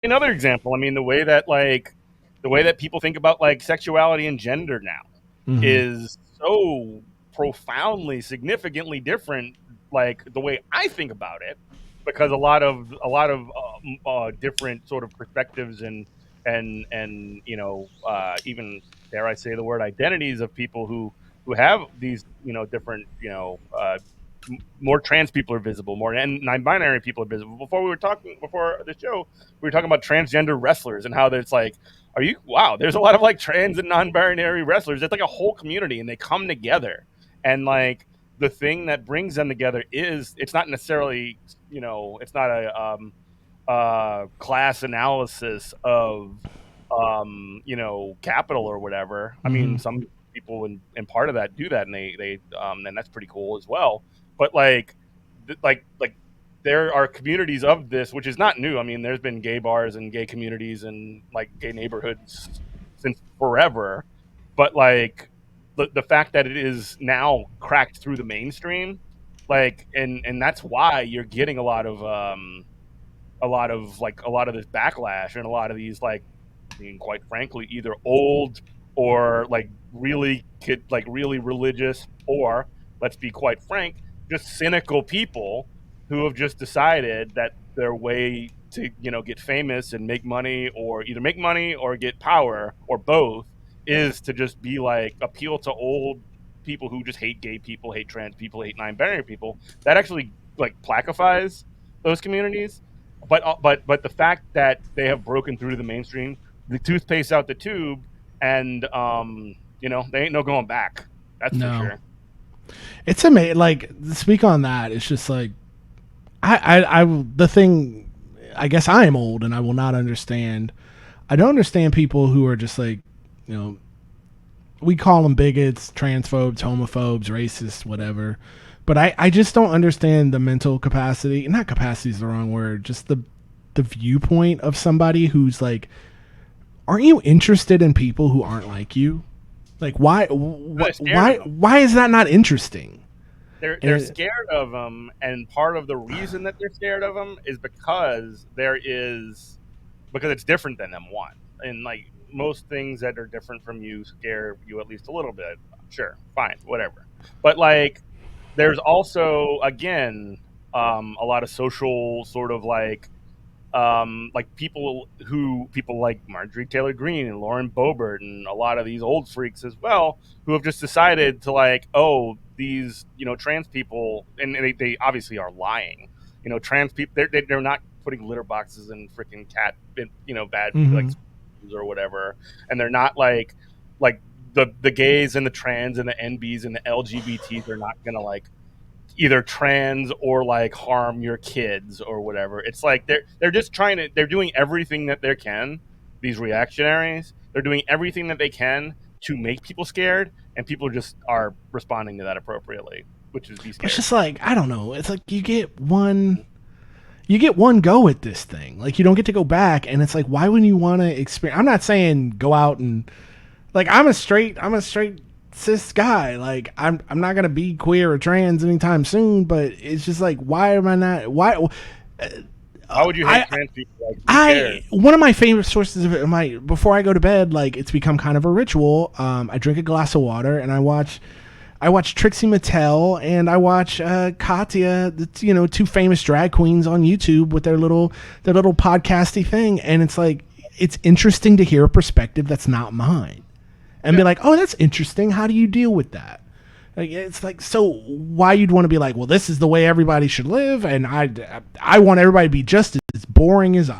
Another example, I mean, the way that people think about like sexuality and gender now Hmm. is so profoundly significantly different, like the way I think about it, because a lot of different sort of perspectives and even, dare I say the word, identities of people who have these different more trans people are visible, more and non-binary people are visible. Before the show, we were talking about transgender wrestlers and how it's like, are you wow? There's a lot of like trans and non-binary wrestlers. It's like a whole community, and they come together. And like the thing that brings them together is it's not necessarily it's not a class analysis of capital or whatever. I mean, Hmm. some people in part of that do that, and they and that's pretty cool as well. But like there are communities of this, which is not new. I mean, there's been gay bars and gay communities and like gay neighborhoods since forever. But like the fact that it is now cracked through the mainstream, like and that's why you're getting a lot of this backlash and a lot of these, like, I mean, quite frankly, either old or like really religious, or let's be quite frank, just cynical people who have just decided that their way to get famous and make money, or either make money or get power or both, is to just be like appeal to old people who just hate gay people, hate trans people, hate non-binary people. That actually like placifies those communities. But the fact that they have broken through to the mainstream, the toothpaste out the tube, and they ain't no going back. That's for No, sure. it's amazing. Like, speak on that. It's just like the thing. I guess I am old and I will not understand. I don't understand people who are just like, you know, we call them bigots, transphobes, homophobes, racists, whatever. But I just don't understand the mental capacity. Not capacity is the wrong word. Just the viewpoint of somebody who's like, aren't you interested in people who aren't like you? Like, why? They're scared of them. Why is that not interesting? They're And scared of them, and part of the reason that they're scared of them is because it's different than them. One, and like most things that are different from you scare you at least a little bit. Sure, fine, whatever. But like, there's also, again, a lot of social sort of like people like Marjorie Taylor Greene and Lauren Boebert and a lot of these old freaks as well, who have just decided to, like, oh, these trans people, and they obviously are lying. Trans people, they're not putting litter boxes in freaking cat bad like mm-hmm. or whatever, and they're not like the gays and the trans and the NBs and the LGBTs are not gonna like either trans or like harm your kids or whatever. It's like they're just they're doing everything that they can. These reactionaries, they're doing everything that they can to make people scared, and people just are responding to that appropriately, which is be But it's scared. just like, I don't know. It's like you get one go at this thing. Like, you don't get to go back, and it's like, why wouldn't you want to experience? I'm not saying go out and like, I'm a straight cis guy. Like, I'm not gonna be queer or trans anytime soon. But it's just like, why am I not? Why? Why would you hate I trans people? Like, who cares? one of my favorite sources of my before I go to bed, like, it's become kind of a ritual. I drink a glass of water and I watch Trixie Mattel and I watch Katya, two famous drag queens on YouTube with their little podcasty thing, and it's like, it's interesting to hear a perspective that's not mine, and be Yeah. like, oh, that's interesting. How do you deal with that? Like, it's like, so why you'd want to be like, well, this is the way everybody should live, and I want everybody to be just as boring as I